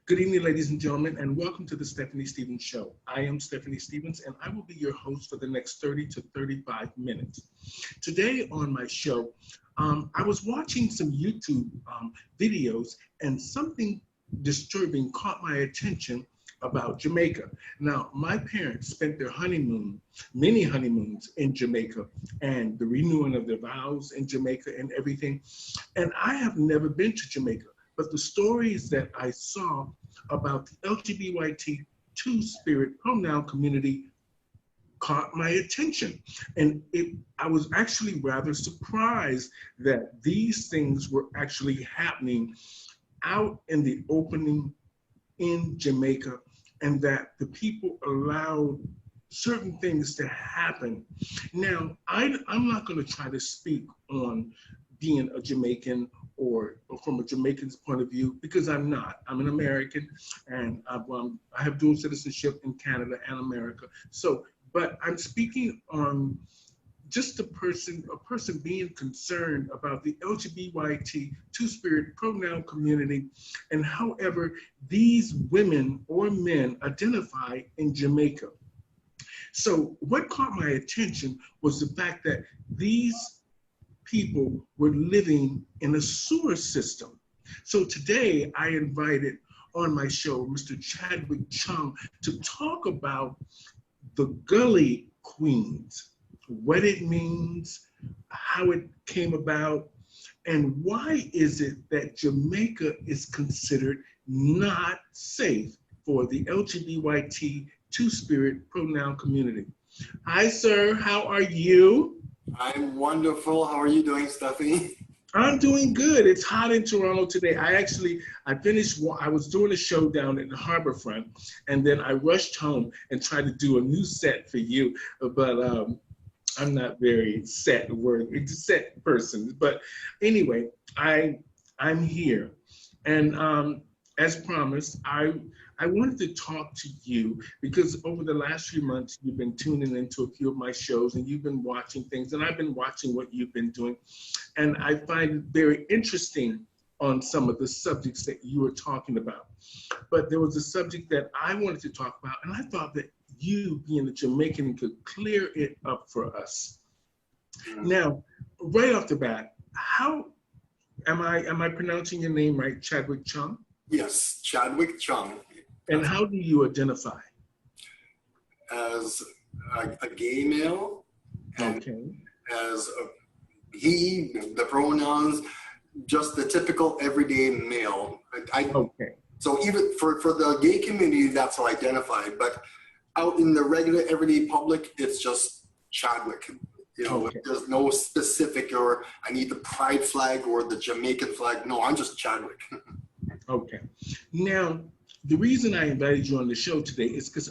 Good evening, ladies and gentlemen, and welcome to the Stephanie Stevens Show. I am Stephanie Stevens, and I will be your host for the next 30 to 35 minutes. Today on my show, I was watching some YouTube videos, and something disturbing caught my attention about Jamaica. Now, my parents spent their honeymoon, many honeymoons in Jamaica, and the renewing of their vows in Jamaica and everything. And I have never been to Jamaica. But the stories that I saw about the LGBT two-spirit pronoun community caught my attention. And I was actually rather surprised that these things were actually happening out in the opening in Jamaica, and that the people allowed certain things to happen. Now, I'm not going to try to speak on being a Jamaican or from a Jamaican's point of view, because I'm not. I'm an American, and I have dual citizenship in Canada and America. So, but I'm speaking on just a person being concerned about the LGBT two-spirit pronoun community, and however these women or men identify in Jamaica. So what caught my attention was the fact that these people were living in a sewer system. So today I invited on my show Mr. Chadwick Chung to talk about the Gully Queens, what it means, how it came about, and why is it that Jamaica is considered not safe for the LGBT two-spirit pronoun community. Hi, sir. How are you? I'm wonderful. How are you doing, Stephanie? I'm doing good. It's hot in Toronto today. I was doing a show down in the Harborfront, and then I rushed home and tried to do a new set for you, but I'm not very set person. But anyway, I'm here. And as promised, I wanted to talk to you because over the last few months, you've been tuning into a few of my shows and you've been watching things, and I've been watching what you've been doing. And I find it very interesting on some of the subjects that you were talking about. But there was a subject that I wanted to talk about, and I thought that you, being a Jamaican, could clear it up for us. Now, right off the bat, how am I pronouncing your name right, Chadwick Chung? Yes, Chadwick Chung. And how do you identify? As a gay male, and okay. As he, the pronouns, just the typical everyday male. Okay. So even for the gay community, that's how I identify. But out in the regular everyday public, it's just Chadwick. Okay. There's no specific, or I need the pride flag or the Jamaican flag. No, I'm just Chadwick. Okay. Now, the reason I invited you on the show today is because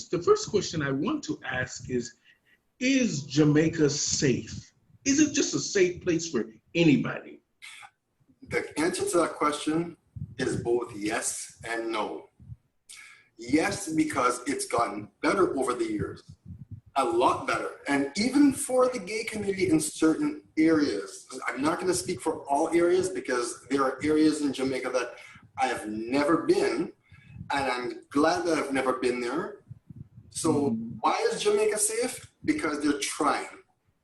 the first question I want to ask is Jamaica safe? Is it just a safe place for anybody? The answer to that question is both yes and no. Yes, because it's gotten better over the years, a lot better. And even for the gay community in certain areas, I'm not going to speak for all areas because there are areas in Jamaica that I have never been, and I'm glad that I've never been there. So why is Jamaica safe? Because they're trying.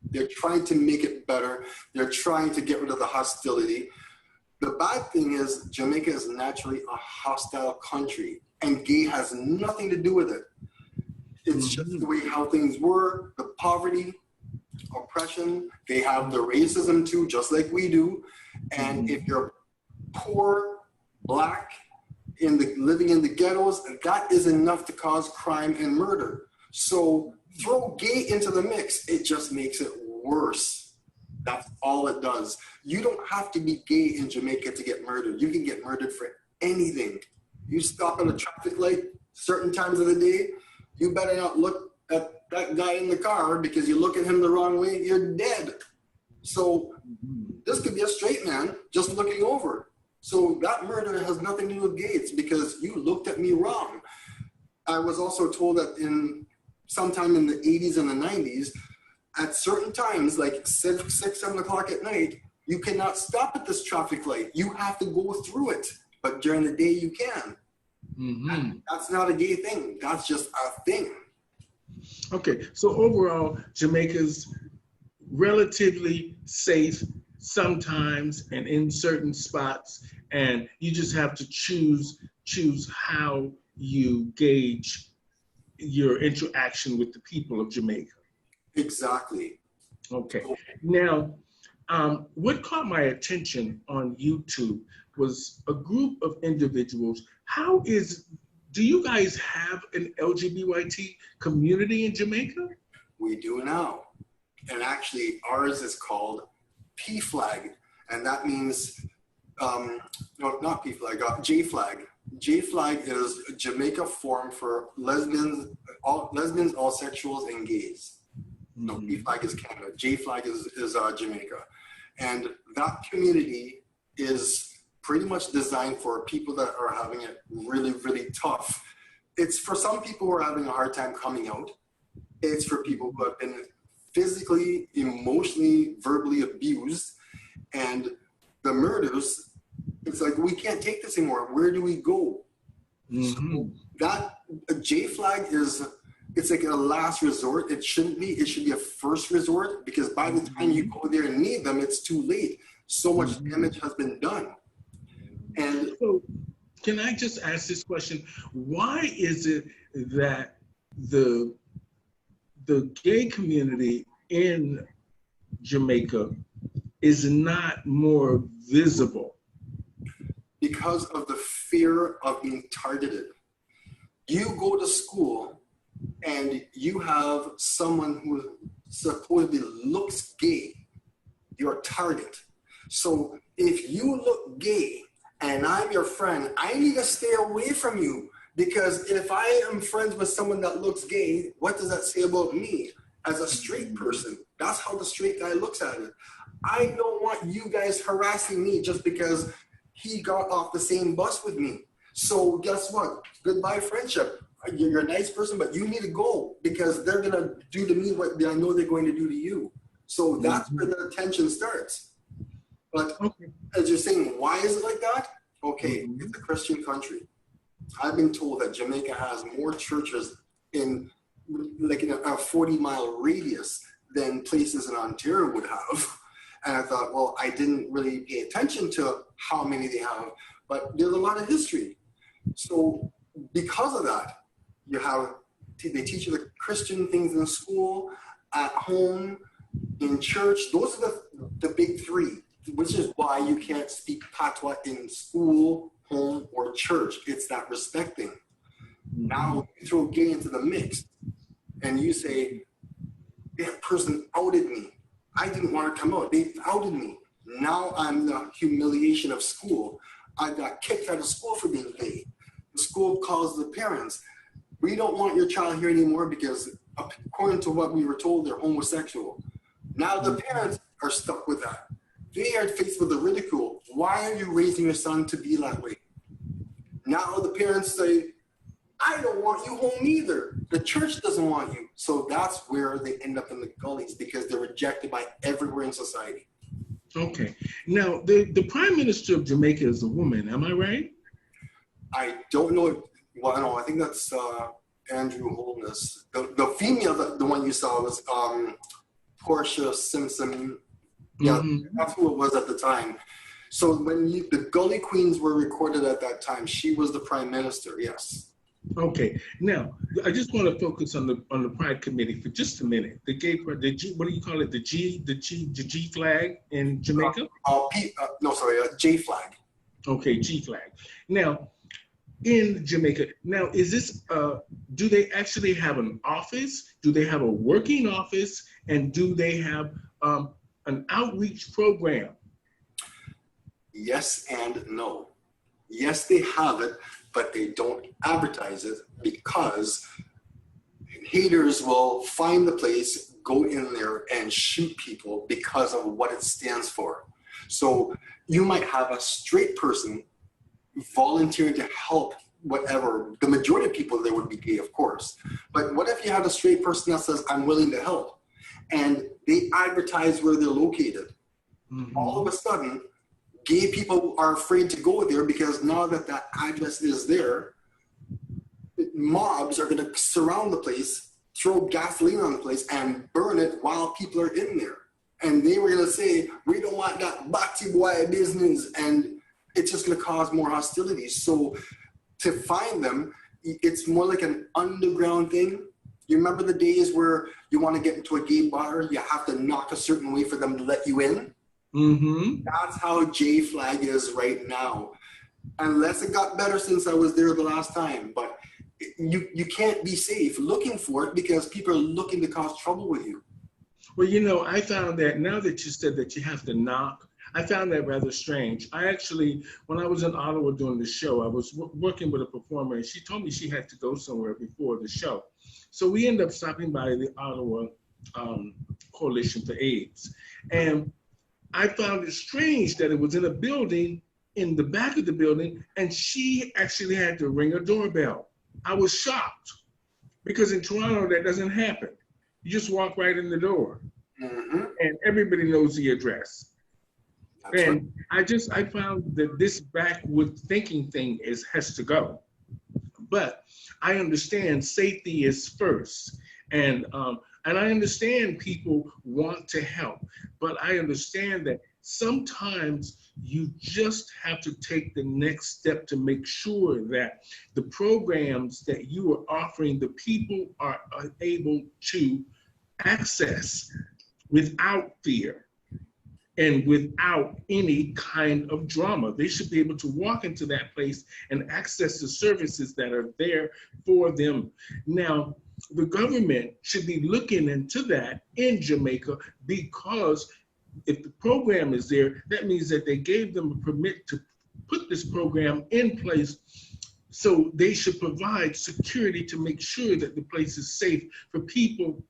They're trying to make it better. They're trying to get rid of the hostility. The bad thing is Jamaica is naturally a hostile country, and gay has nothing to do with it. It's just the way how things were, the poverty, oppression. They have the racism too, just like we do. And if you're poor, Black, living in the ghettos, that is enough to cause crime and murder. So throw gay into the mix, it just makes it worse. That's all it does. You don't have to be gay in Jamaica to get murdered. You can get murdered for anything. You stop at a traffic light certain times of the day, you better not look at that guy in the car, because you look at him the wrong way, you're dead. So this could be a straight man just looking over. So that murder has nothing to do with gay. It's because you looked at me wrong. I was also told that sometime in the 80s and the 90s, at certain times, like 6, 7 o'clock at night, you cannot stop at this traffic light. You have to go through it. But during the day, you can. Mm-hmm. That's not a gay thing. That's just a thing. Okay, so overall, Jamaica's relatively safe sometimes and in certain spots, and you just have to choose how you gauge your interaction with the people of Jamaica. Exactly. Okay. Now, what caught my attention on YouTube was a group of individuals. Do you guys have an LGBT community in Jamaica? We do now. And actually, ours is called P flag. And that means, no, not P flag, J flag. J flag is Jamaica form for lesbians, all sexuals, and gays. No, P flag is Canada. J flag is Jamaica. And that community is pretty much designed for people that are having it really, really tough. It's for some people who are having a hard time coming out. It's for people who have been physically, emotionally, verbally abused. And the murders, it's like, we can't take this anymore. Where do we go? Mm-hmm. So that J flag it's like a last resort. It shouldn't be. It should be a first resort, because by the time you go there and need them, it's too late. So much damage has been done. And so, can I just ask this question? Why is it that the gay community in Jamaica is not more visible? Because of the fear of being targeted. You go to school and you have someone who supposedly looks gay, you're a target. So if you look gay and I'm your friend, I need to stay away from you, because if I am friends with someone that looks gay, what does that say about me as a straight person? That's how the straight guy looks at it. I don't want you guys harassing me just because he got off the same bus with me. So guess what? Goodbye friendship. You're a nice person, but you need to go, because they're going to do to me what I know they're going to do to you. So that's where the tension starts. But as you're saying, why is it like that? Okay, it's a Christian country. I've been told that Jamaica has more churches in a 40-mile radius than places in Ontario would have. And I thought, well, I didn't really pay attention to how many they have, but there's a lot of history. So because of that, they teach you the Christian things in school, at home, in church. Those are the big three, which is why you can't speak patois in school, home, or church. It's that respecting. Now you throw gay into the mix and you say, that person outed me. I didn't want to come out. They outed me. Now I'm the humiliation of school. I got kicked out of school for being gay. The school calls the parents. We don't want your child here anymore because according to what we were told, they're homosexual. Now the parents are stuck with that. They are faced with the ridicule. Why are you raising your son to be that way? Now the parents say, I don't want you home either. The church doesn't want you. So that's where they end up in the gullies, because they're rejected by everywhere in society. Okay. Now, the Prime Minister of Jamaica is a woman. Am I right? I don't know. Well, no, I think that's Andrew Holness. The female, the one you saw was Portia Simpson. Yeah, that's who it was at the time. So when the Gully Queens were recorded at that time, she was the Prime Minister, yes. Okay. Now, I just want to focus on the Pride Committee for just a minute. The gay, what do you call it? The G flag in Jamaica? J flag. Okay, G flag. Now, in Jamaica, now is this? Do they actually have an office? Do they have a working office? And do they have an outreach program? Yes and no. Yes, they have it, but they don't advertise it because haters will find the place, go in there and shoot people because of what it stands for. So you might have a straight person volunteering to help whatever. The majority of people there would be gay, of course. But what if you have a straight person that says, I'm willing to help? And they advertise where they're located. All of a sudden, gay people are afraid to go there because now that that address is there, mobs are going to surround the place, throw gasoline on the place, and burn it while people are in there. And they were going to say, we don't want that batty boy business. And it's just going to cause more hostility. So to find them, it's more like an underground thing. You remember the days where you want to get into a gay bar, you have to knock a certain way for them to let you in? Mm-hmm. That's how J-Flag is right now. Unless it got better since I was there the last time. But you can't be safe looking for it because people are looking to cause trouble with you. Well, you know, I found that now that you said that you have to knock, I found that rather strange. I actually, when I was in Ottawa doing the show, I was working with a performer, and she told me she had to go somewhere before the show. So we ended up stopping by the Ottawa Coalition for AIDS. And I found it strange that it was in a building, in the back of the building, and she actually had to ring a doorbell. I was shocked because in Toronto, that doesn't happen. You just walk right in the door, and everybody knows the address. That's and right. I found that this backward thinking thing has to go. But I understand safety is first, and I understand people want to help, but I understand that sometimes you just have to take the next step to make sure that the programs that you are offering, the people are able to access without fear and without any kind of drama. They should be able to walk into that place and access the services that are there for them. Now, the government should be looking into that in Jamaica, because if the program is there, that means that they gave them a permit to put this program in place. So they should provide security to make sure that the place is safe for people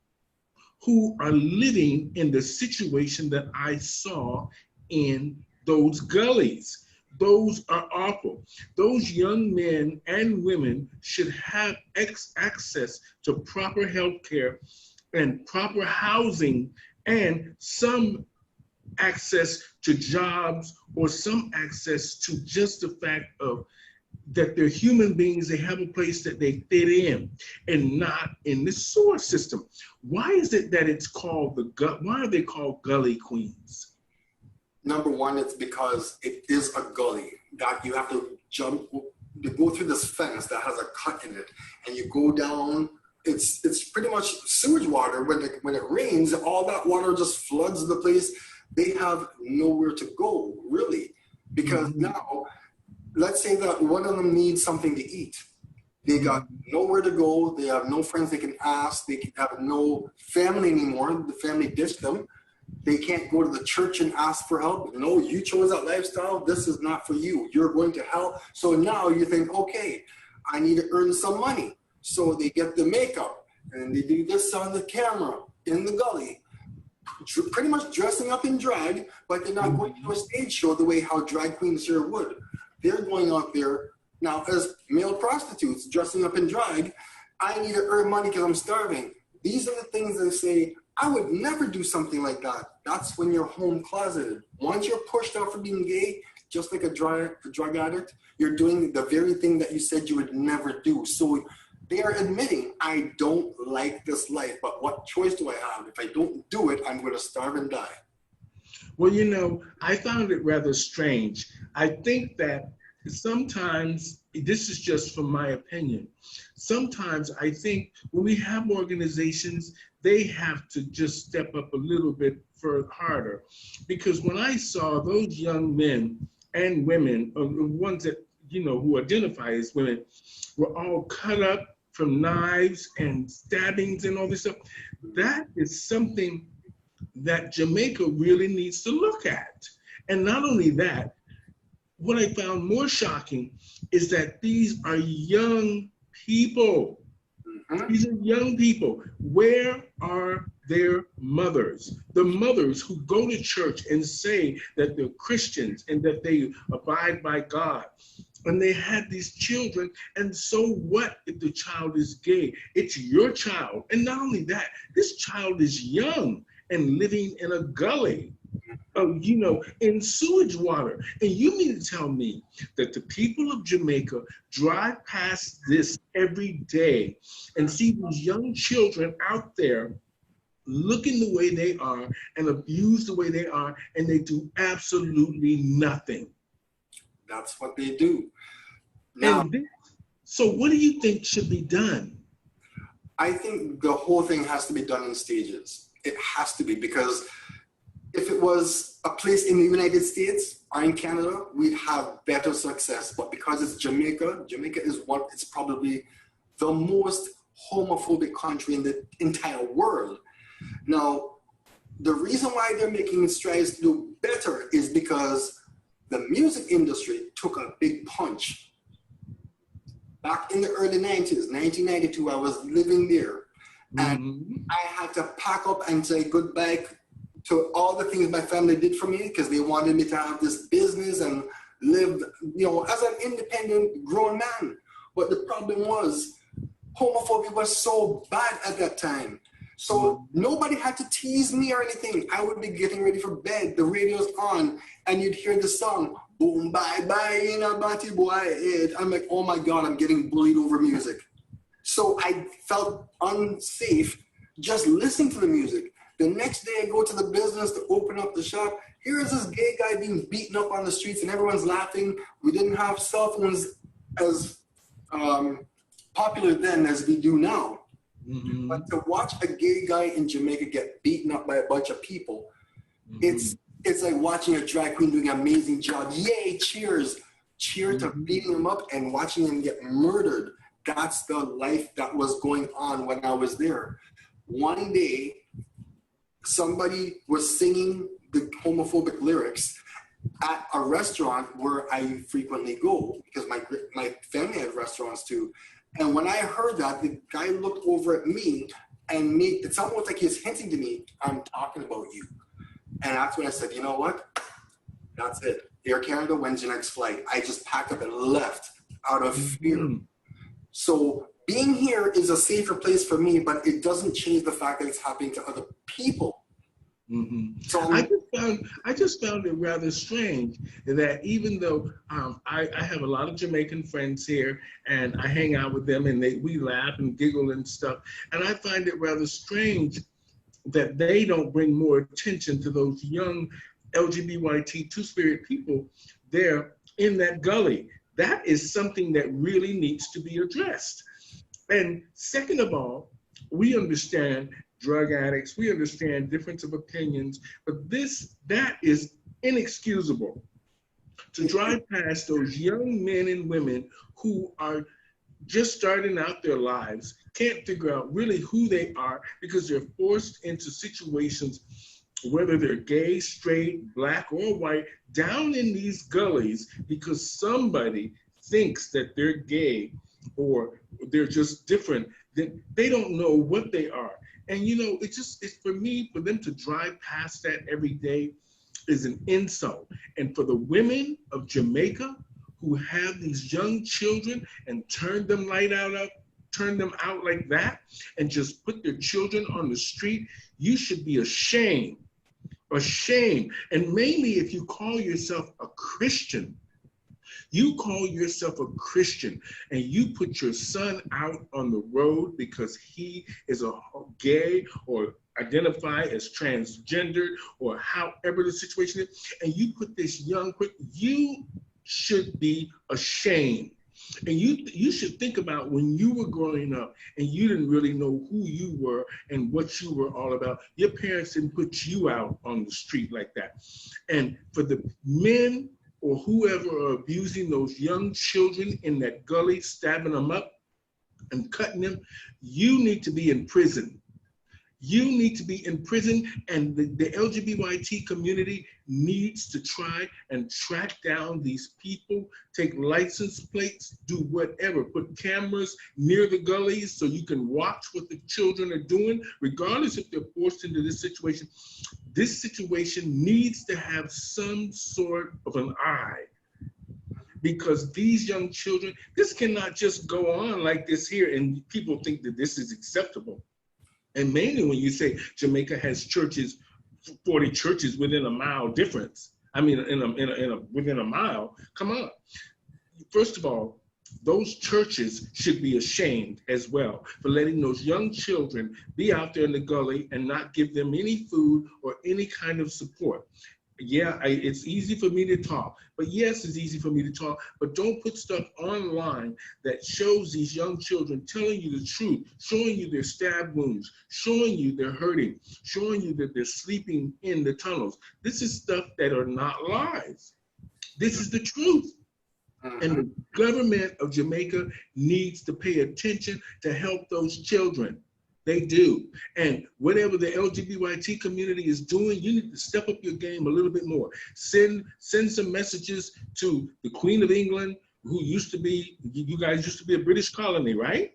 who are living in the situation that I saw in those gullies. Those are awful. Those young men and women should have access to proper health care and proper housing and some access to jobs, or some access to just the fact of that they're human beings, they have a place that they fit in and not in the sewer system. Why is it that it's called why are they called Gully Queens? Number one, it's because it is a gully that you have to go through this fence that has a cut in it, and you go down. It's pretty much sewage water. When it rains, all that water just floods the place. They have nowhere to go, really, because now, let's say that one of them needs something to eat. They got nowhere to go. They have no friends they can ask. They have no family anymore. The family ditched them. They can't go to the church and ask for help. No, you chose that lifestyle. This is not for you. You're going to hell. So now you think, okay, I need to earn some money. So they get the makeup and they do this on the camera in the gully, pretty much dressing up in drag, but they're not going to a stage show the way how drag queens here would. They're going out there now as male prostitutes dressing up in drag. I need to earn money because I'm starving. These are the things they say, I would never do something like that. That's when you're home closeted. Once you're pushed out for being gay, just like a drug addict, you're doing the very thing that you said you would never do. So they are admitting, I don't like this life, but what choice do I have? If I don't do it, I'm going to starve and die. Well, you know, I found it rather strange. I think that sometimes, this is just from my opinion, sometimes I think when we have organizations, they have to just step up a little bit harder. Because when I saw those young men and women, or the ones that, you know, who identify as women, were all cut up from knives and stabbings and all this stuff, that is something that Jamaica really needs to look at. And not only that, what I found more shocking is that these are young people. These are young people. Where are their mothers? The mothers who go to church and say that they're Christians and that they abide by God. And they had these children, and so what if the child is gay? It's your child. And not only that, this child is young and living in a gully. in sewage water. And you mean to tell me that the people of Jamaica drive past this every day and see these young children out there looking the way they are and abused the way they are, and they do absolutely nothing? That's what they do. Now, so what do you think should be done? I think the whole thing has to be done in stages. It has to be, because if it was a place in the United States or in Canada, we'd have better success. But because it's Jamaica, it's probably the most homophobic country in the entire world. Now, the reason why they're making strides to do better is because the music industry took a big punch. Back in the early 90s, 1992, I was living there. And I had to pack up and say goodbye to all the things my family did for me, because they wanted me to have this business and live, as an independent grown man. But the problem was, homophobia was so bad at that time. So nobody had to tease me or anything. I would be getting ready for bed, the radio's on, and you'd hear the song, boom, bye, bye, in a batty boy. I'm like, oh my God, I'm getting bullied over music. So I felt unsafe just listening to the music. The next day I go to the business to open up the shop. Here is this gay guy being beaten up on the streets and everyone's laughing. We didn't have cell phones as popular then as we do now. But to watch a gay guy in Jamaica get beaten up by a bunch of people, it's like watching a drag queen doing an amazing job. Yay, cheers. Cheer to beating him up and watching him get murdered. That's the life that was going on when I was there. One day, somebody was singing the homophobic lyrics at a restaurant where I frequently go, because my family had restaurants too. And when I heard that, the guy looked over at me and it's almost like he's hinting to me, I'm talking about you. And that's when I said, you know what? That's it. Air Canada, when's your next flight? I just packed up and left out of fear. So being here is a safer place for me, but it doesn't change the fact that it's happening to other people. So I just found it rather strange that even though I have a lot of Jamaican friends here and I hang out with them and we laugh and giggle and stuff, and I find it rather strange that they don't bring more attention to those young LGBT two-spirit people there in that gully. That is something that really needs to be addressed. And second of all, we understand drug addicts, we understand difference of opinions, but that is inexcusable. To drive past those young men and women who are just starting out their lives, can't figure out really who they are because they're forced into situations, whether they're gay, straight, black, or white, down in these gullies because somebody thinks that they're gay or they're just different. They don't know what they are. And it's for them to drive past that every day is an insult. And for the women of Jamaica who have these young children and turn them out like that and just put their children on the street, you should be ashamed. Ashamed. And mainly if you call yourself a Christian, and you put your son out on the road because he is a gay or identify as transgendered or however the situation is, and you put this you should be ashamed. And you should think about when you were growing up and you didn't really know who you were and what you were all about. Your parents didn't put you out on the street like that. And for the men or whoever are abusing those young children in that gully, stabbing them up and cutting them, you need to be in prison. You need to be in prison, and the LGBT community needs to try and track down these people, take license plates, do whatever, put cameras near the gullies so you can watch what the children are doing, regardless if they're forced into this situation. This situation needs to have some sort of an eye, because these young children, this cannot just go on like this here and people think that this is acceptable. And mainly when you say Jamaica has churches 40 churches within a mile difference. I mean, within a mile. Come on. First of all, those churches should be ashamed as well for letting those young children be out there in the gully and not give them any food or any kind of support. Yeah, it's easy for me to talk, but yes, it's easy for me to talk, but don't put stuff online that shows these young children telling you the truth, showing you their stab wounds, showing you they're hurting, showing you that they're sleeping in the tunnels. This is stuff that are not lies. This is the truth. And the government of Jamaica needs to pay attention to help those children. They do. And whatever the LGBT community is doing, you need to step up your game a little bit more. Send some messages to the Queen of England, who used to be, you guys used to be a British colony, right?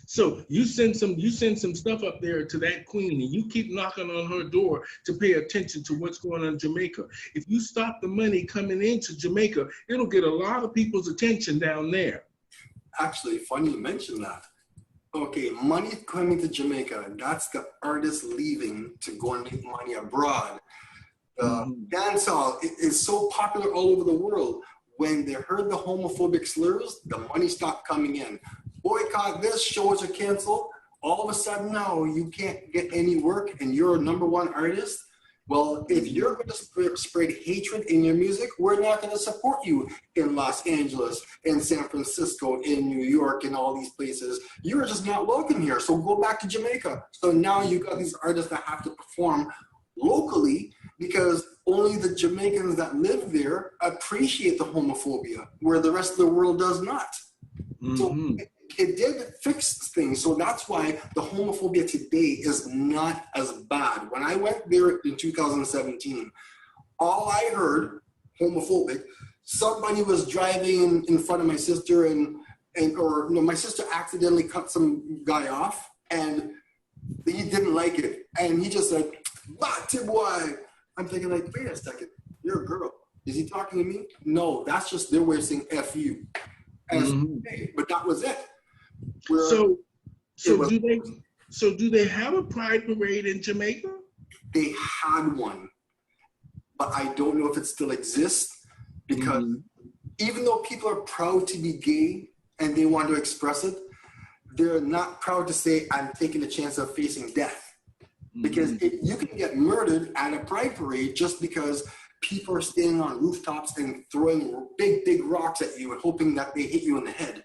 So you send some stuff up there to that queen, and you keep knocking on her door to pay attention to what's going on in Jamaica. If you stop the money coming into Jamaica, it'll get a lot of people's attention down there. Actually, funny you mentioned that. Okay, money coming to Jamaica, that's the artists leaving to go and make money abroad. Dancehall is so popular all over the world. When they heard the homophobic slurs, the money stopped coming in. Boycott this, shows are canceled. All of a sudden now you can't get any work and you're a #1 artist. Well, if you're going to spread hatred in your music, we're not going to support you in Los Angeles, in San Francisco, in New York, in all these places. You're just not welcome here. So go back to Jamaica. So now you've got these artists that have to perform locally because only the Jamaicans that live there appreciate the homophobia, where the rest of the world does not. So it did fix things. So that's why the homophobia today is not as bad. When I went there in 2017, all I heard, homophobic, somebody was driving in front of my sister or my sister accidentally cut some guy off and he didn't like it. And he just said, "Batty boy." I'm thinking like, wait a second, you're a girl. Is he talking to me? No, that's just their way of saying F you. And hey, but that was it. So do they have a pride parade in Jamaica? They had one, but I don't know if it still exists because even though people are proud to be gay and they want to express it, they're not proud to say, I'm taking the chance of facing death. Because you can get murdered at a pride parade just because people are standing on rooftops and throwing big rocks at you and hoping that they hit you in the head.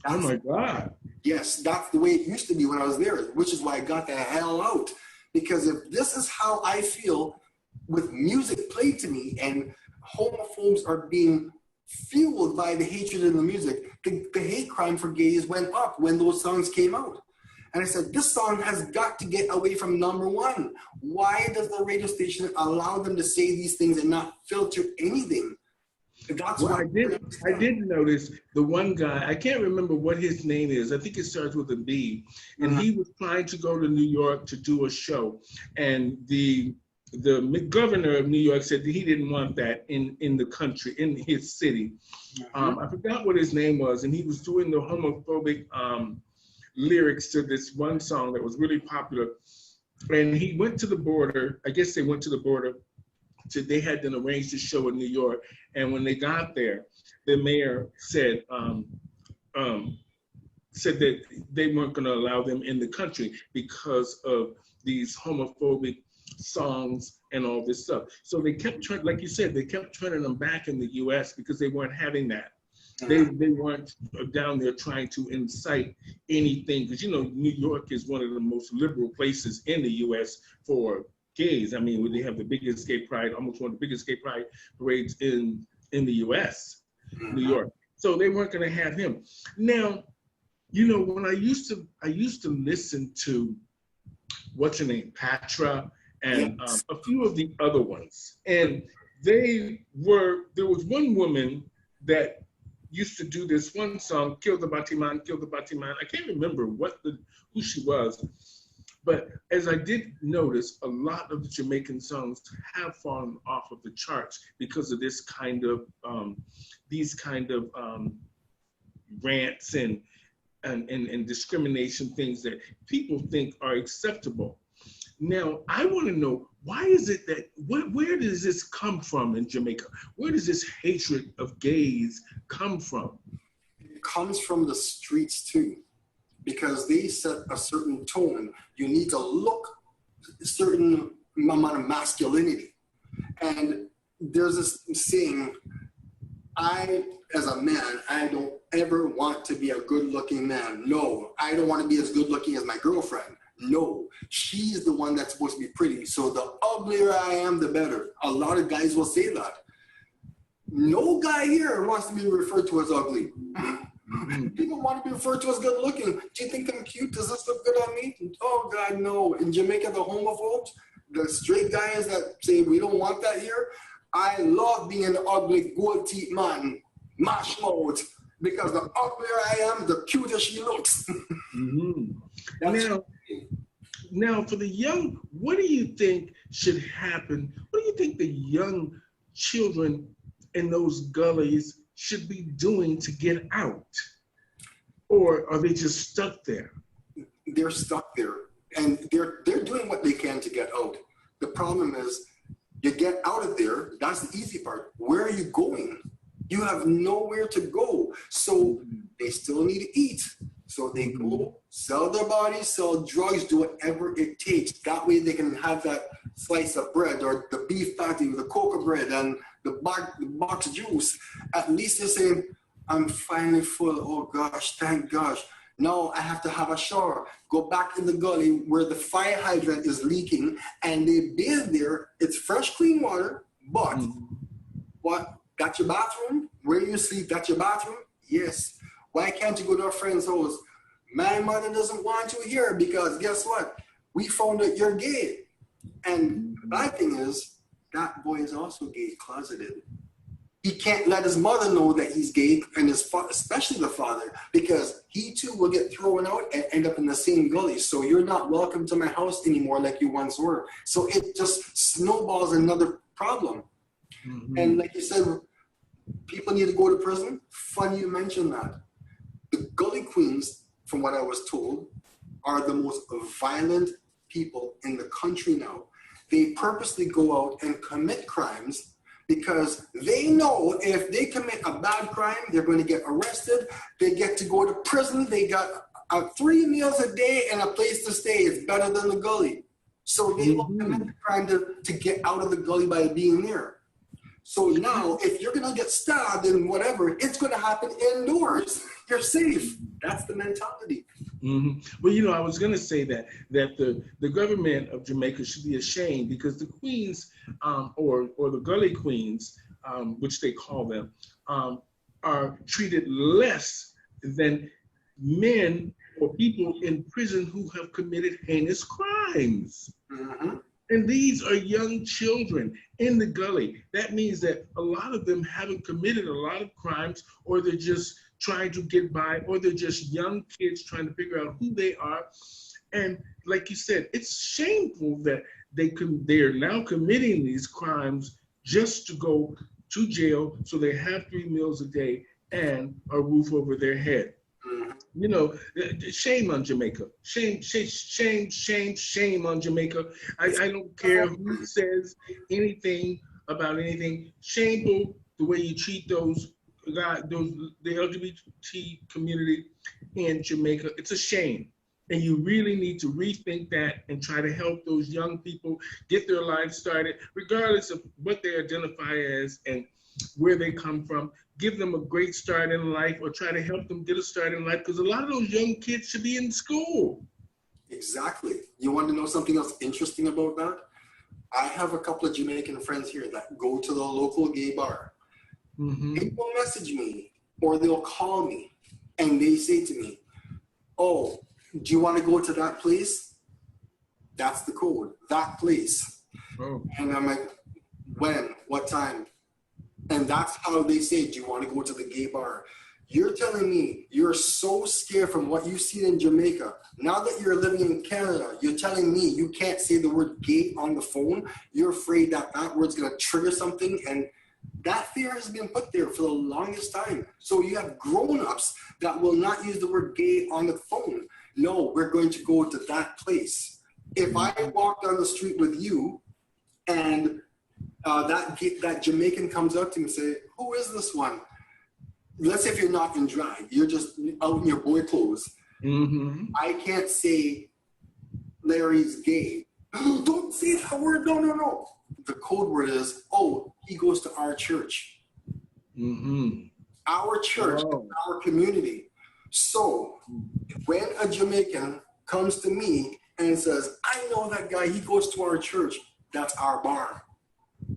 Oh my God. Yes, that's the way it used to be when I was there, which is why I got the hell out. Because if this is how I feel with music played to me and homophobes are being fueled by the hatred in the music, the hate crime for gays went up when those songs came out. And I said, this song has got to get away from #1. Why does the radio station allow them to say these things and not filter anything? That's well, I did notice the one guy, I can't remember what his name is. I think it starts with a B. And he was trying to go to New York to do a show. And the governor of New York said that he didn't want that in the country, in his city. I forgot what his name was. And he was doing the homophobic lyrics to this one song that was really popular. And he went to the border. I guess they went to the border. They had them arrange the show in New York. And when they got there, the mayor said that they weren't going to allow them in the country because of these homophobic songs and all this stuff. So they kept trying, like you said, they kept turning them back in the US because they weren't having that. They weren't down there trying to incite anything, because New York is one of the most liberal places in the US for gays. I mean, they have the biggest gay pride, almost one of the biggest gay pride parades in the US, New York. So they weren't going to have him. Now, when I used to listen to what's her name, Patra, and a few of the other ones, and there was one woman that used to do this one song, Kill the Batiman, Kill the Batiman. I can't remember who she was, but as I did notice, a lot of the Jamaican songs have fallen off of the charts because of this kind of, these kind of rants and discrimination things that people think are acceptable. Now, I want to know, why is it that, where does this come from in Jamaica? Where does this hatred of gays come from? It comes from the streets too, because they set a certain tone. You need to look a certain amount of masculinity. And there's this saying, as a man, I don't ever want to be a good-looking man. No, I don't want to be as good-looking as my girlfriend. No, she's the one that's supposed to be pretty. So the uglier I am, the better. A lot of guys will say that. No guy here wants to be referred to as ugly. People want to be referred to as good-looking. Do you think I'm cute? Does this look good on me? Oh, God, no. In Jamaica, the homophobes, the straight guys that say we don't want that here, I love being an ugly, gold-teeth man, mash mouth, because the uglier I am, the cuter she looks. Now, for the young, what do you think should happen? What do you think the young children in those gullies should be doing to get out? Or are they just stuck there? They're stuck there, and they're doing what they can to get out. The problem is, you get out of there, that's the easy part. Where are you going? You have nowhere to go. So they still need to eat. So they go sell their bodies, sell drugs, do whatever it takes. That way they can have that slice of bread or the beef patty with the cocoa bread and the box juice. At least they're saying, I'm finally full. Oh gosh, thank gosh. Now I have to have a shower, go back in the gully where the fire hydrant is leaking, and they bathe there. It's fresh, clean water, but what? Got your bathroom? Where you sleep, got your bathroom? Yes. Why can't you go to a friend's house? My mother doesn't want you here because guess what? We found out you're gay. And the bad thing is, that boy is also gay, closeted. He can't let his mother know that he's gay, and especially the father, because he too will get thrown out and end up in the same gully. So you're not welcome to my house anymore like you once were. So it just snowballs another problem. And like you said, people need to go to prison. Funny you mentioned that. The Gully Queens, from what I was told, are the most violent people in the country now. They purposely go out and commit crimes because they know if they commit a bad crime, they're going to get arrested. They get to go to prison. They got 3 meals a day and a place to stay. It's better than the gully. So they will commit the crime to get out of the gully by being there. So now, if you're going to get stabbed and whatever, it's going to happen indoors. You're safe. That's the mentality. Well, you know, I was going to say that the government of Jamaica should be ashamed because the Queens, or the Gully Queens, which they call them, are treated less than men or people in prison who have committed heinous crimes. And these are young children in the gully. That means that a lot of them haven't committed a lot of crimes, or they're just trying to get by, or they're just young kids trying to figure out who they are. And like you said, it's shameful that they're now committing these crimes just to go to jail so they have 3 meals a day and a roof over their head. You know, shame on Jamaica. Shame on Jamaica. I don't care who says anything about anything. Shameful the way you treat the LGBT community in Jamaica. It's a shame. And you really need to rethink that and try to help those young people get their lives started, regardless of what they identify as and where they come from. Give them a great start in life, or try to help them get a start in life, because a lot of those young kids should be in school. Exactly. You want to know something else interesting about that? I have a couple of Jamaican friends here that go to the local gay bar. They will message me or they'll call me and they say to me, oh, do you want to go to that place? That's the code, that place. And I'm like, when? What time? And that's how they say, do you want to go to the gay bar? You're telling me you're so scared from what you've seen in Jamaica. Now that you're living in Canada, you're telling me you can't say the word gay on the phone. You're afraid that that word's going to trigger something. And that fear has been put there for the longest time. So you have grown-ups that will not use the word gay on the phone. No, we're going to go to that place. If I walk down the street with you and that Jamaican comes up to me and say, who is this one? Let's say if you're not in drag, you're just out in your boy clothes. I can't say Larry's gay. Don't say that word. No. The code word is, oh, he goes to our church. Our church, our community. So when a Jamaican comes to me and says, I know that guy, he goes to our church, that's our bar.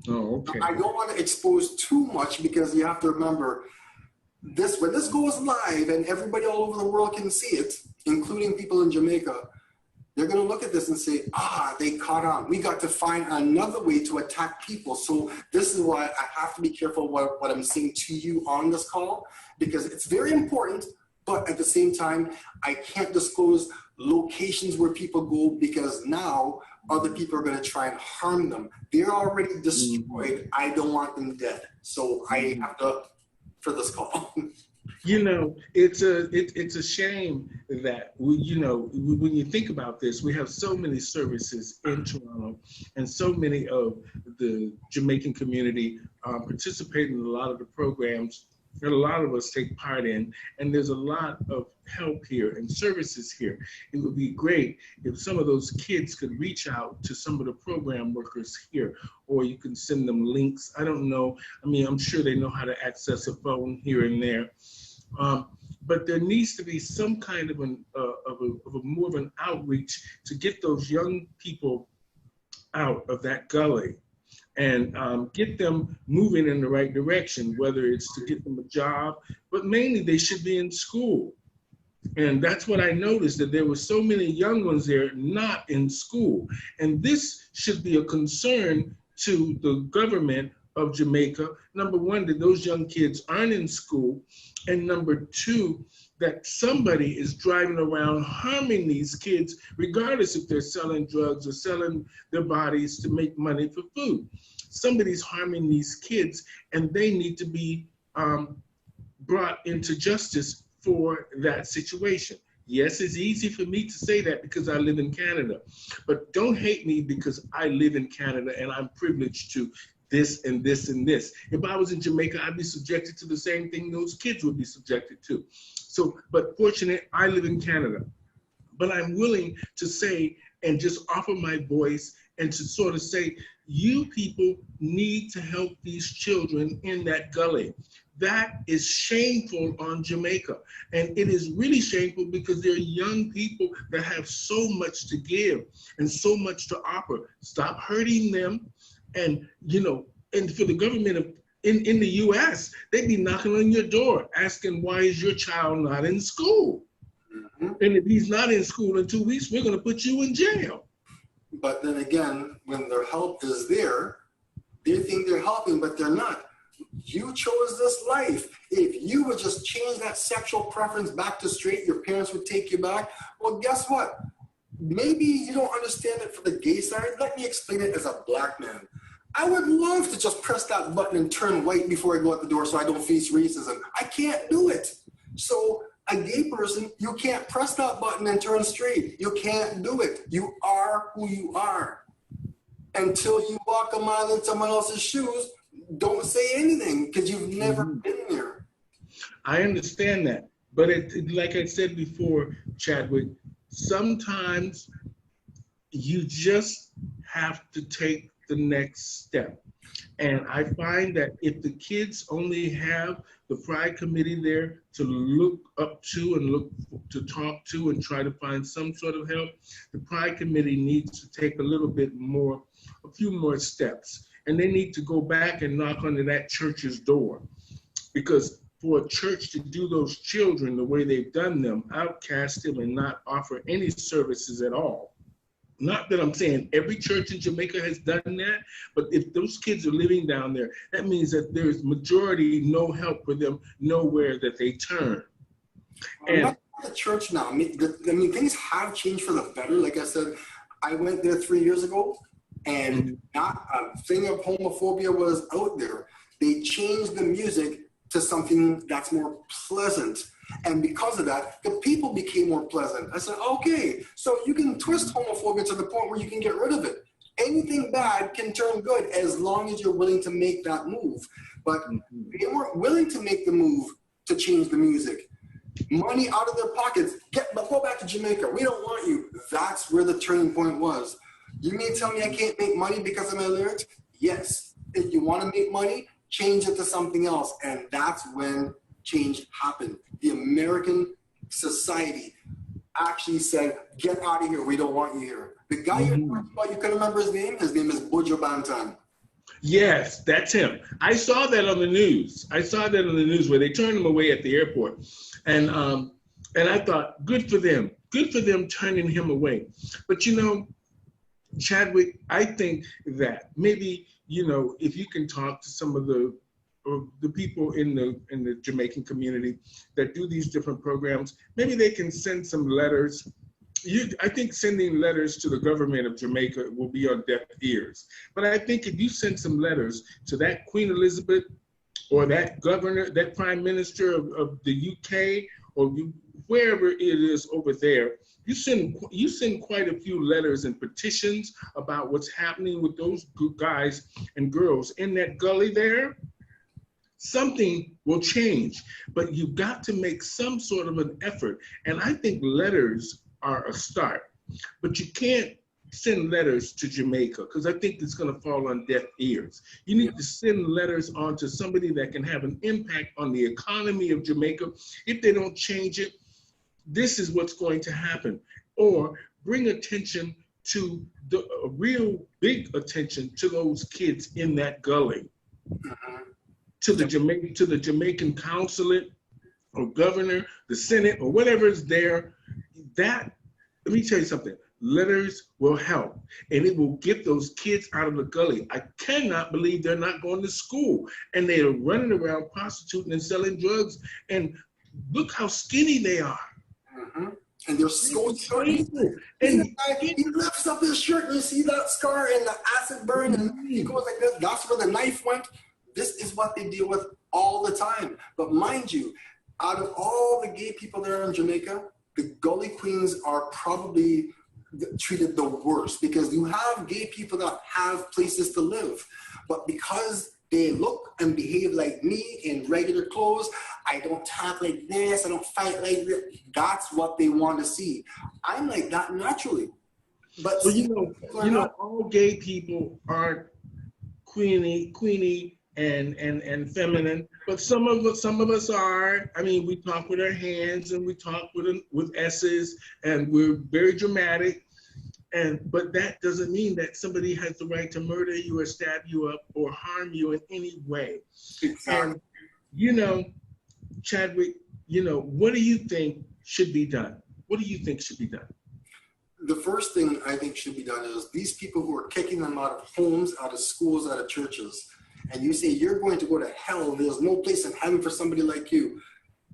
Oh, okay. I don't want to expose too much because you have to remember this, when this goes live and everybody all over the world can see it, including people in Jamaica, they're going to look at this and say, they caught on. We got to find another way to attack people. So this is why I have to be careful what I'm saying to you on this call, because it's very important, but at the same time, I can't disclose locations where people go because now other people are going to try and harm them. They're already destroyed. I don't want them dead. So I have to, for this call. You know, it's a shame that when you think about this, we have so many services in Toronto, and so many of the Jamaican community participate in a lot of the programs that a lot of us take part in, and there's a lot of help here and services here. It would be great if some of those kids could reach out to some of the program workers here, or you can send them links. I don't know. I mean, I'm sure they know how to access a phone here and there. But there needs to be some kind of a more of an outreach to get those young people out of that gully and get them moving in the right direction, whether it's to get them a job, but mainly they should be in school. And that's what I noticed, that there were so many young ones there not in school. And this should be a concern to the government of Jamaica. Number one, that those young kids aren't in school. And number two, that somebody is driving around harming these kids, regardless if they're selling drugs or selling their bodies to make money for food. Somebody's harming these kids, and they need to be brought into justice for that situation. Yes, it's easy for me to say that because I live in Canada, but don't hate me because I live in Canada and I'm privileged to this and this and this. If I was in Jamaica, I'd be subjected to the same thing those kids would be subjected to. So, but fortunately, I live in Canada. But I'm willing to say and just offer my voice and to sort of say, you people need to help these children in that gully. That is shameful on Jamaica. And it is really shameful because they're young people that have so much to give and so much to offer. Stop hurting them. And, and for the government in the US, they'd be knocking on your door asking, why is your child not in school? And if he's not in school in 2 weeks, we're going to put you in jail. But then again, when their help is there, they think they're helping, but they're not. You chose this life. If you would just change that sexual preference back to straight, your parents would take you back. Well, guess what? Maybe you don't understand it for the gay side. Let me explain it as a black man. I would love to just press that button and turn white before I go out the door so I don't face racism. I can't do it. So a gay person, you can't press that button and turn straight. You can't do it. You are who you are. Until you walk a mile in someone else's shoes, don't say anything because you've never been there. I understand that. But like I said before, Chadwick, sometimes you just have to take the next step. And I find that if the kids only have the Pride Committee there to look up to and look to talk to and try to find some sort of help, the Pride Committee needs to take a few more steps. And they need to go back and knock on that church's door. Because for a church to do those children the way they've done them, outcast them and not offer any services at all. Not that I'm saying every church in Jamaica has done that, but if those kids are living down there, that means that there's majority no help for them nowhere that they turn. And not the church now. I mean, things have changed for the better. Like I said, I went there 3 years ago, and not a thing of homophobia was out there. They changed the music to something that's more pleasant. And because of that, the people became more pleasant. I said, okay, so you can twist homophobia to the point where you can get rid of it. Anything bad can turn good as long as you're willing to make that move. But they weren't willing to make the move to change the music. Money out of their pockets. But go back to Jamaica. We don't want you. That's where the turning point was. You mean tell me I can't make money because of my lyrics? Yes. If you want to make money, change it to something else. And that's when change happened. The American society actually said, get out of here. We don't want you here. The guy you're talking about, you can remember his name? His name is Buju Banton. Yes, that's him. I saw that on the news. Where they turned him away at the airport. And I thought, good for them. Good for them turning him away. But, you know, Chadwick, I think that maybe, you know, if you can talk to some of the people in the Jamaican community that do these different programs, maybe they can send some letters. I think sending letters to the government of Jamaica will be on deaf ears. But I think if you send some letters to that Queen Elizabeth or that governor, that prime minister of the UK, or wherever it is over there, you send quite a few letters and petitions about what's happening with those guys and girls in that gully there, something will change. But you've got to make some sort of an effort. And I think letters are a start. But you can't send letters to Jamaica because I think it's going to fall on deaf ears. You need to send letters on to somebody that can have an impact on the economy of Jamaica. If they don't change it, this is what's going to happen. Or bring attention to real big attention to those kids in that gully. To the Jamaican consulate or governor, the Senate, or whatever is there. That, let me tell you something, letters will help, and it will get those kids out of the gully. I cannot believe they're not going to school, and they're running around prostituting and selling drugs, and look how skinny they are. And they're so short. And he lifts up his shirt, and you see that scar and the acid burn, and he goes like this. That's where the knife went. This is what they deal with all the time. But mind you, out of all the gay people there in Jamaica, the Gully Queens are probably treated the worst, because you have gay people that have places to live, but because they look and behave like me in regular clothes, I don't talk like this, I don't fight like this, that's what they want to see. I'm like that naturally. But well, you know, all gay people aren't queenie and feminine, but some of us are. I mean, we talk with our hands and we talk with S's, and we're very dramatic. But that doesn't mean that somebody has the right to murder you or stab you up or harm you in any way. Exactly. And you know, Chadwick, you know, what do you think should be done? What do you think should be done? The first thing I think should be done is these people who are kicking them out of homes, out of schools, out of churches, and you say you're going to go to hell, there's no place in heaven for somebody like you.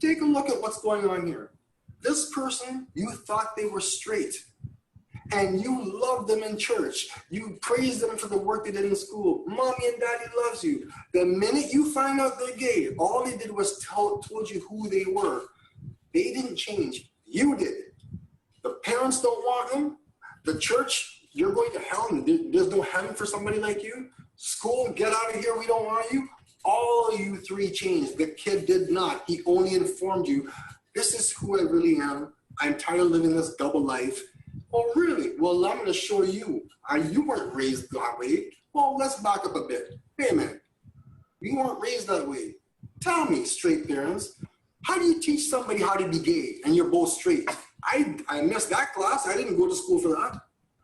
Take a look at what's going on here. This person, you thought they were straight, and you loved them in church. You praised them for the work they did in school. Mommy and daddy loves you. The minute you find out they're gay, all they did was told you who they were. They didn't change. You did. The parents don't want them. The church, you're going to hell, and there's no heaven for somebody like you. School, get out of here, we don't want you. All you three changed. The kid did not. He only informed you, this is who I really am. I'm tired of living this double life. Oh, really? Well, I'm going to show you. You weren't raised that way. Well, let's back up a bit. Wait a minute. You weren't raised that way. Tell me, straight parents, how do you teach somebody how to be gay and you're both straight? I missed that class. I didn't go to school for that.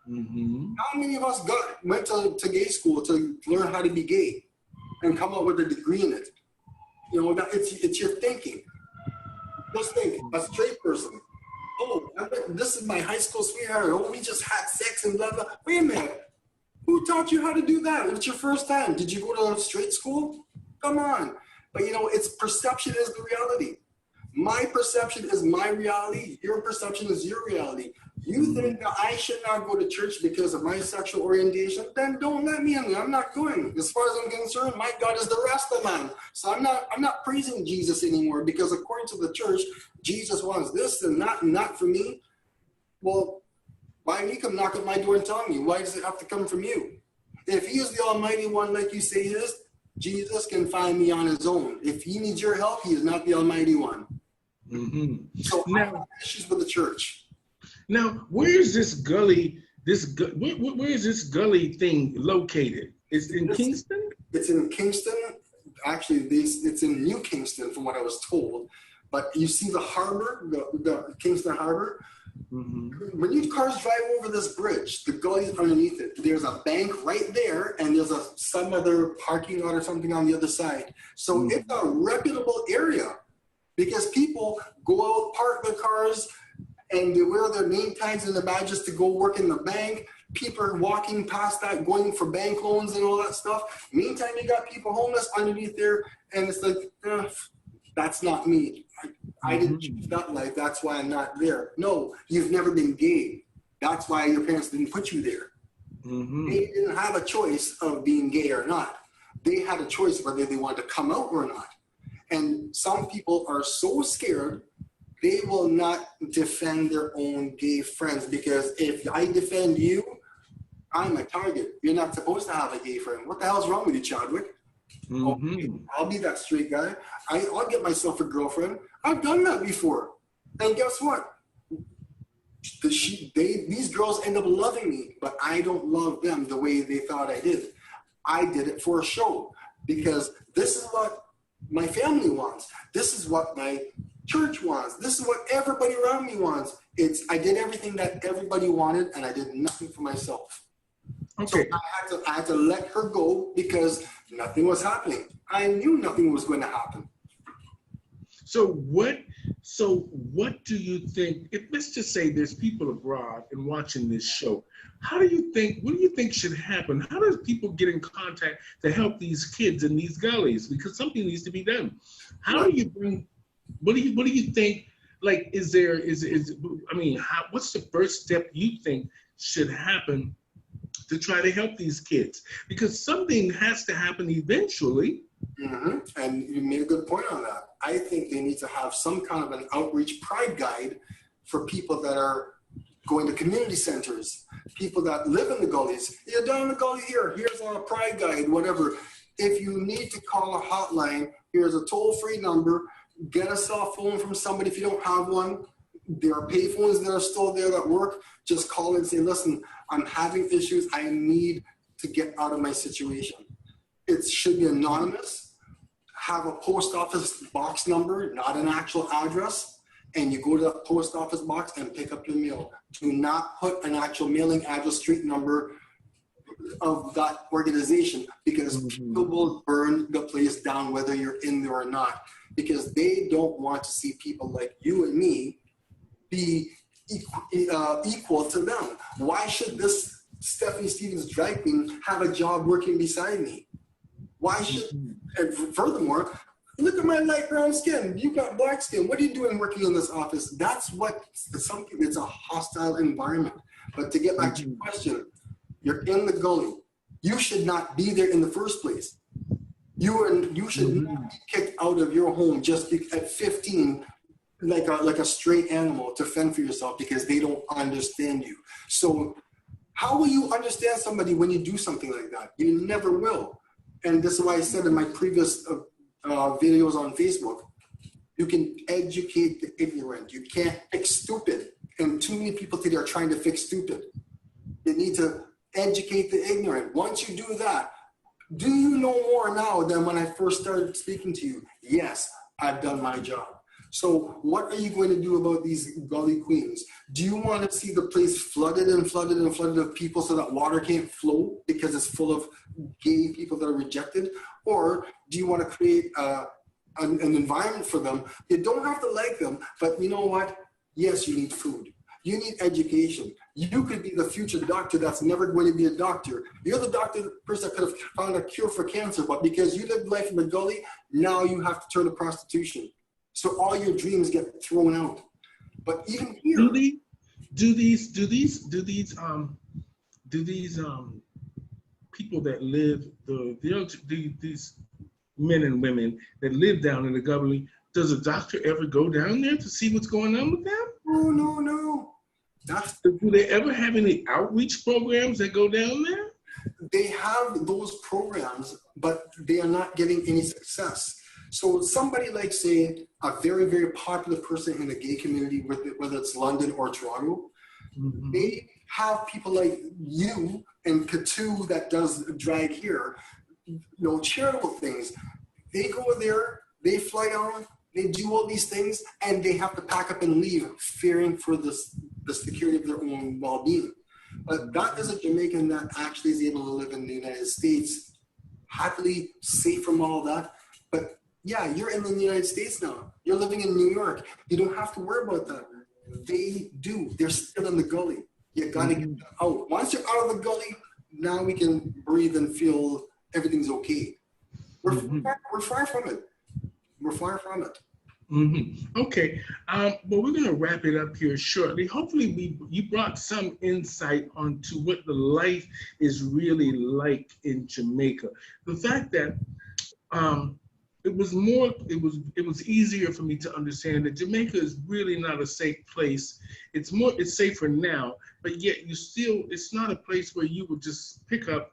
Mm-hmm. How many of us went to gay school to learn how to be gay and come up with a degree in it? You know, it's your thinking. Just think, a straight person. Oh, this is my high school sweetheart. Oh, we just had sex and blah, blah. Wait a minute. Who taught you how to do that? It's your first time. Did you go to straight school? Come on. But you know, it's perception is the reality. My perception is my reality. Your perception is your reality. You think that I should not go to church because of my sexual orientation? Then don't let me in there. I'm not going. As far as I'm concerned, my God is the rest of man. So I'm not praising Jesus anymore because according to the church, Jesus wants this and not for me. Well, why do you come knock at my door and tell me? Why does it have to come from you? If he is the Almighty One, like you say he is, Jesus can find me on his own. If he needs your help, he is not the Almighty One. Mm-hmm. So I have issues with the church. Now, where is this Gully? Where is this Gully thing located? It's in Kingston? It's in Kingston. Actually, it's in New Kingston, from what I was told. But you see the harbor, the Kingston Harbor. Mm-hmm. When you cars drive over this bridge, the gully is underneath it. There's a bank right there, and there's some other parking lot or something on the other side. So it's a reputable area because people go out, park their cars, and they wear their name tags and their badges to go work in the bank. People are walking past that, going for bank loans and all that stuff. Meantime, you got people homeless underneath there, and it's like, that's not me. I didn't choose that life. That's why I'm not there. No, you've never been gay. That's why your parents didn't put you there. Mm-hmm. They didn't have a choice of being gay or not. They had a choice whether they wanted to come out or not. And some people are so scared they will not defend their own gay friends, because if I defend you, I'm a target. You're not supposed to have a gay friend. What the hell's wrong with you, Chadwick? Mm-hmm. Okay, I'll be that straight guy. I'll get myself a girlfriend. I've done that before. And guess what? These girls end up loving me, but I don't love them the way they thought I did. I did it for a show because this is what my family wants. This is what my church wants. This is what everybody around me wants. I did everything that everybody wanted, and I did nothing for myself. Okay. So I had to let her go because nothing was happening. I knew nothing was going to happen. So what do you think, let's just say there's people abroad and watching this show, what do you think should happen? How does people get in contact to help these kids in these gullies? Because something needs to be done. How do you bring, what do you think, like, what's the first step you think should happen to try to help these kids? Because something has to happen eventually. Mm-hmm. And you made a good point on that. I think they need to have some kind of an outreach pride guide for people that are going to community centers, people that live in the gullies. You're down in the gully here. Here's a pride guide, whatever. If you need to call a hotline, here's a toll-free number. Get a cell phone from somebody if you don't have one. There are pay phones that are still there that work. Just call and say, listen, I'm having issues. I need to get out of my situation. It should be anonymous. Have a post office box number, not an actual address. And you go to that post office box and pick up your mail. Do not put an actual mailing address, street number of that organization, because people will burn the place down whether you're in there or not, because they don't want to see people like you and me be equal to them. Why should this Stephanie Stevens drag queen have a job working beside me? Why should, and furthermore, look at my light brown skin. You got black skin. What are you doing working in this office? That's what something. It's a hostile environment. But to get back to your question, you're in the gully. You should not be there in the first place. You should not be kicked out of your home just at 15, like a stray animal, to fend for yourself because they don't understand you. So how will you understand somebody when you do something like that? You never will. And this is why I said in my previous videos on Facebook, you can educate the ignorant. You can't fix stupid. And too many people today are trying to fix stupid. You need to educate the ignorant. Once you do that, do you know more now than when I first started speaking to you? Yes, I've done my job. So what are you going to do about these Gully Queens? Do you want to see the place flooded and flooded and flooded of people so that water can't flow because it's full of gay people that are rejected? Or do you want to create an environment for them? You don't have to like them, but you know what? Yes, you need food. You need education. You could be the future doctor that's never going to be a doctor. You're the person that could have found a cure for cancer, but because you lived life in the gully, now you have to turn to prostitution. So all your dreams get thrown out. But even here, Do these people that live these men and women that live down in the Gully, does a doctor ever go down there to see what's going on with them? No, no, no. That's Do they ever have any outreach programs that go down there? They have those programs, but they are not getting any success. So somebody like, say, a very, very popular person in the gay community, whether it's London or Toronto, they have people like you and Katu that does drag here, charitable things. They go there, they fly down, they do all these things, and they have to pack up and leave, fearing for the security of their own well-being. But that is a Jamaican that actually is able to live in the United States, happily, safe from all that. But yeah, you're in the United States now. You're living in New York. You don't have to worry about that. They do. They're still in the gully. You gotta get them out. Once you're out of the gully, now we can breathe and feel everything's okay. We're far from it. We're far from it. Okay, well, we're going to wrap it up here shortly. Hopefully, you brought some insight onto what the life is really like in Jamaica. The fact that it was easier for me to understand that Jamaica is really not a safe place. It's safer now, but yet it's not a place where you would just pick up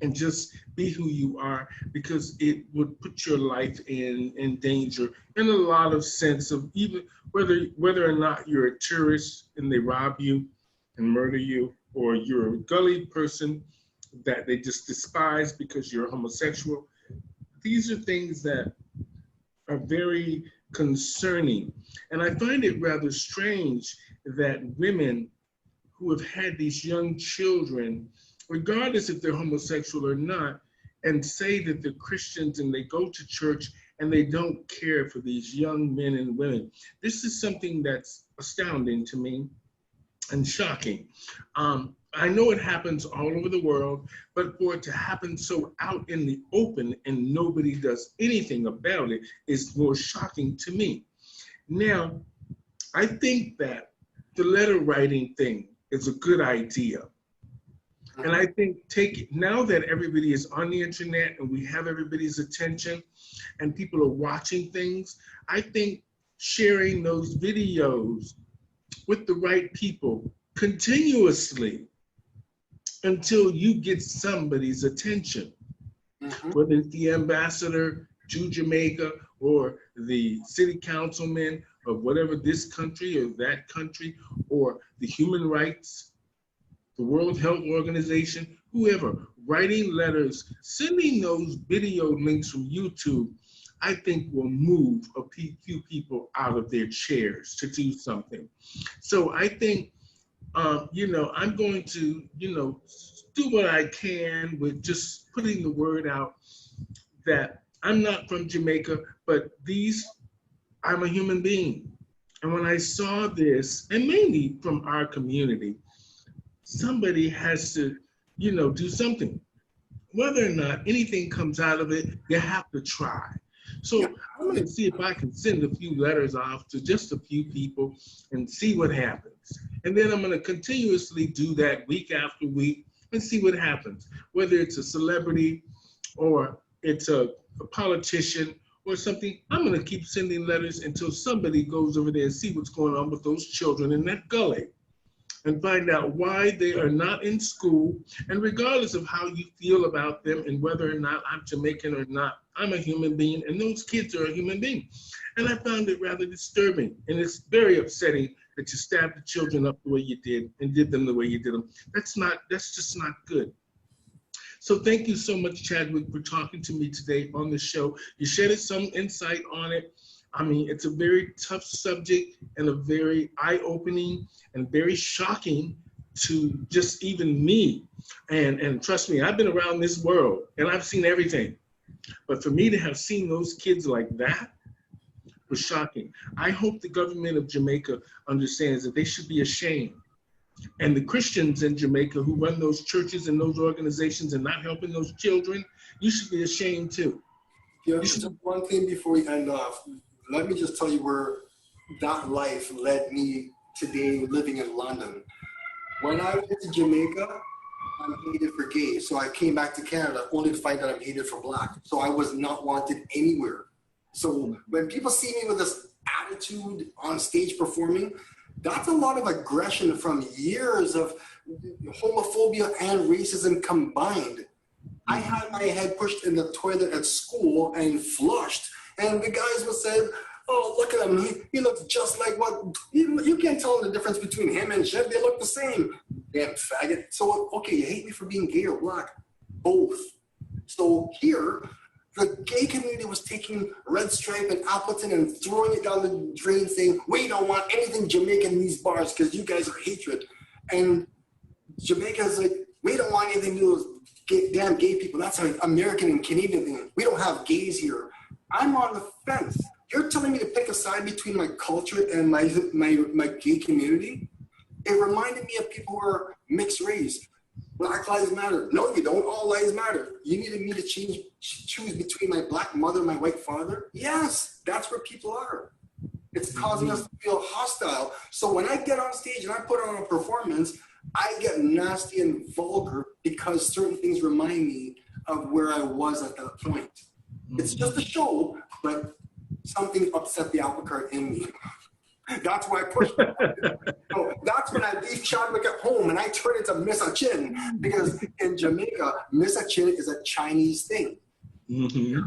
and just be who you are, because it would put your life in danger in a lot of sense of even whether or not you're a tourist and they rob you and murder you, or you're a gully person that they just despise because you're homosexual. These are things that are very concerning. And I find it rather strange that women who have had these young children, regardless if they're homosexual or not, and say that they're Christians and they go to church and they don't care for these young men and women. This is something that's astounding to me and shocking. I know it happens all over the world, but for it to happen so out in the open and nobody does anything about it is more shocking to me. Now, I think that the letter writing thing is a good idea. And I think now that everybody is on the internet and we have everybody's attention and people are watching things, I think sharing those videos with the right people continuously until you get somebody's attention, whether it's the ambassador to Jamaica or the city councilman of whatever this country or that country, or the human rights, the World Health Organization, whoever, writing letters, sending those video links from YouTube, I think will move a few people out of their chairs to do something. So I think, I'm going to, do what I can with just putting the word out that I'm not from Jamaica, but I'm a human being. And when I saw this, and mainly from our community, somebody has to, do something. Whether or not anything comes out of it, you have to try. So I'm going to see if I can send a few letters off to just a few people and see what happens. And then I'm going to continuously do that week after week and see what happens. Whether it's a celebrity or it's a politician or something, I'm going to keep sending letters until somebody goes over there and see what's going on with those children in that gully and find out why they are not in school. And regardless of how you feel about them and whether or not I'm Jamaican or not, I'm a human being and those kids are a human being. And I found it rather disturbing. And it's very upsetting that you stabbed the children up the way you did and did them the way you did them. That's just not good. So thank you so much, Chadwick, for talking to me today on the show. You shedded some insight on it. I mean, it's a very tough subject and a very eye-opening and very shocking to just even me. And trust me, I've been around this world and I've seen everything. But for me to have seen those kids like that was shocking. I hope the government of Jamaica understands that they should be ashamed. And the Christians in Jamaica who run those churches and those organizations and not helping those children, you should be ashamed too. Yeah, just one thing before we end off. Let me just tell you where that life led me today living in London. When I went to Jamaica, I'm hated for gay. So I came back to Canada only to find out I'm hated for black. So I was not wanted anywhere. So when people see me with this attitude on stage performing, that's a lot of aggression from years of homophobia and racism combined. I had my head pushed in the toilet at school and flushed. And the guys would say, oh, look at him. He looks just like what, you can't tell the difference between him and Jeff. They look the same. Damn faggot. So, okay, you hate me for being gay or black? Both. So here, the gay community was taking Red Stripe and Appleton and throwing it down the drain saying, we don't want anything Jamaican in these bars because you guys are hatred. And Jamaica's like, we don't want anything to do with damn gay people. That's an American and Canadian thing. We don't have gays here. I'm on the fence. You're telling me to pick a side between my culture and my gay community? It reminded me of people who are mixed race. Black lives matter. No, you don't. All lives matter. You needed me to choose between my black mother and my white father? Yes, that's where people are. It's causing us to feel hostile. So when I get on stage and I put on a performance, I get nasty and vulgar because certain things remind me of where I was at that point. It's just a show, but something upset the apple cart in me. That's why I pushed it. So that's when I leave Chadwick at home and I turn into Miss Achin, because in Jamaica, Miss Achin is a Chinese thing. Mm-hmm.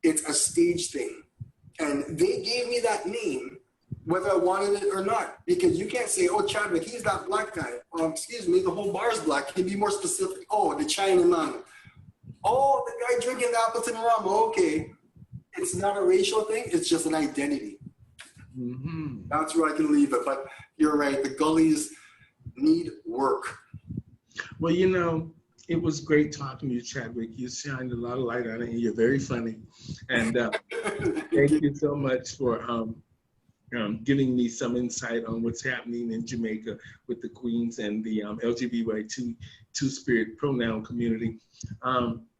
It's a stage thing. And they gave me that name whether I wanted it or not, because you can't say, oh, Chadwick, he's that black guy. Excuse me, the whole bar's black. Can you be more specific? Oh, the Chinaman. Oh, the guy drinking the Appleton rum. Okay. It's not a racial thing. It's just an identity. Mm-hmm. That's where I can leave it. But you're right. The Gullies need work. Well, you know, it was great talking to you, Chadwick. You shined a lot of light on it, and you're very funny. And thank you so much for giving me some insight on what's happening in Jamaica with the Queens and the LGBTQ two-spirit pronoun community.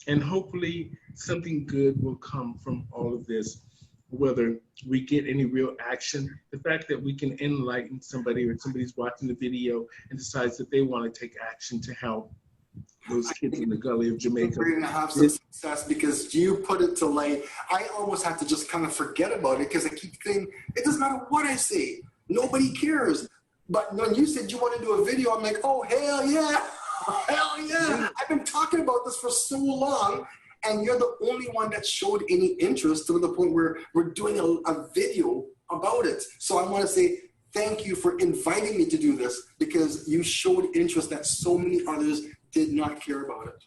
And hopefully something good will come from all of this, whether we get any real action. The fact that we can enlighten somebody, or somebody's watching the video and decides that they want to take action to help those kids in the Gully of Jamaica. We're going to have some success because you put it to light. I almost have to just kind of forget about it because I keep thinking, it doesn't matter what I say. Nobody cares. But when you said you want to do a video, I'm like, oh, hell yeah. Hell yeah. I've been talking about this for so long, and you're the only one that showed any interest to the point where we're doing a video about it. So I want to say thank you for inviting me to do this, because you showed interest that so many others did not care about it.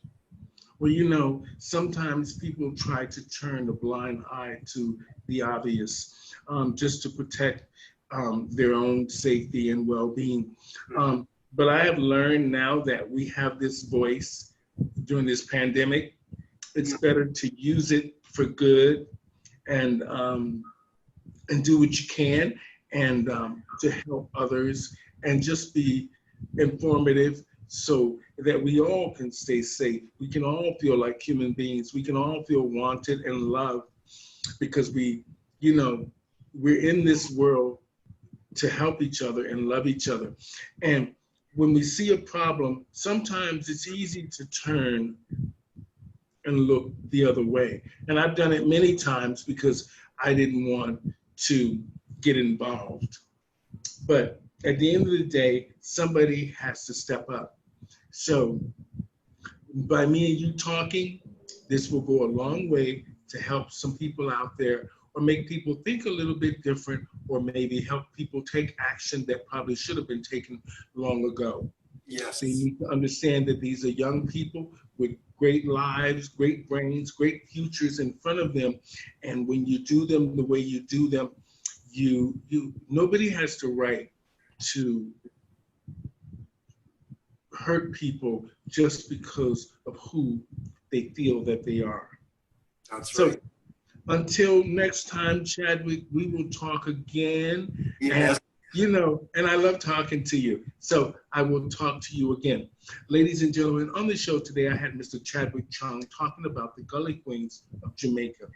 Well, you know, sometimes people try to turn a blind eye to the obvious, just to protect their own safety and well-being. But I have learned now that we have this voice during this pandemic. It's better to use it for good and do what you can, and to help others, and just be informative so that we all can stay safe. We can all feel like human beings. We can all feel wanted and loved, because we're in this world to help each other and love each other. And when we see a problem, sometimes it's easy to turn and look the other way. And I've done it many times because I didn't want to get involved. But at the end of the day, somebody has to step up. So by me and you talking, this will go a long way to help some people out there, or make people think a little bit different, or maybe help people take action that probably should have been taken long ago. Yes. So you need to understand that these are young people with great lives, great brains, great futures in front of them. And when you do them the way you do them, nobody has the right to hurt people just because of who they feel that they are. That's right. So until next time, Chadwick, we will talk again. Yes. And I love talking to you. So I will talk to you again. Ladies and gentlemen, on the show today, I had Mr. Chadwick Chung talking about the Gully Queens of Jamaica.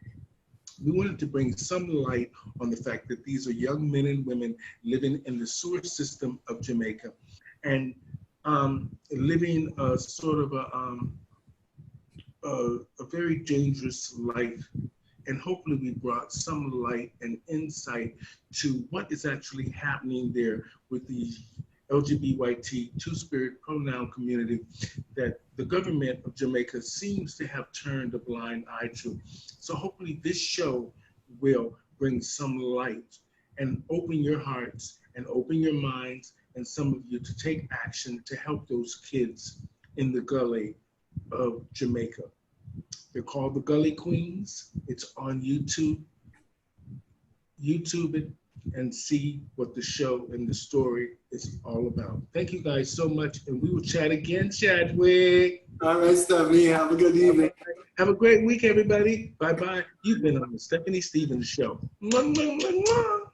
We wanted to bring some light on the fact that these are young men and women living in the sewer system of Jamaica and living a sort of a very dangerous life. And hopefully we brought some light and insight to what is actually happening there with the LGBT two-spirit pronoun community that the government of Jamaica seems to have turned a blind eye to. So hopefully this show will bring some light and open your hearts and open your minds and some of you to take action to help those kids in the gully of Jamaica. They're called the Gully Queens. It's on YouTube. YouTube it and see what the show and the story is all about. Thank you guys so much, and we will chat again, Chadwick. All right, Stephanie, have a good evening. Have a great week, everybody. Bye-bye. You've been on the Stephanie Stevens Show. Mwah, mwah, mwah, mwah.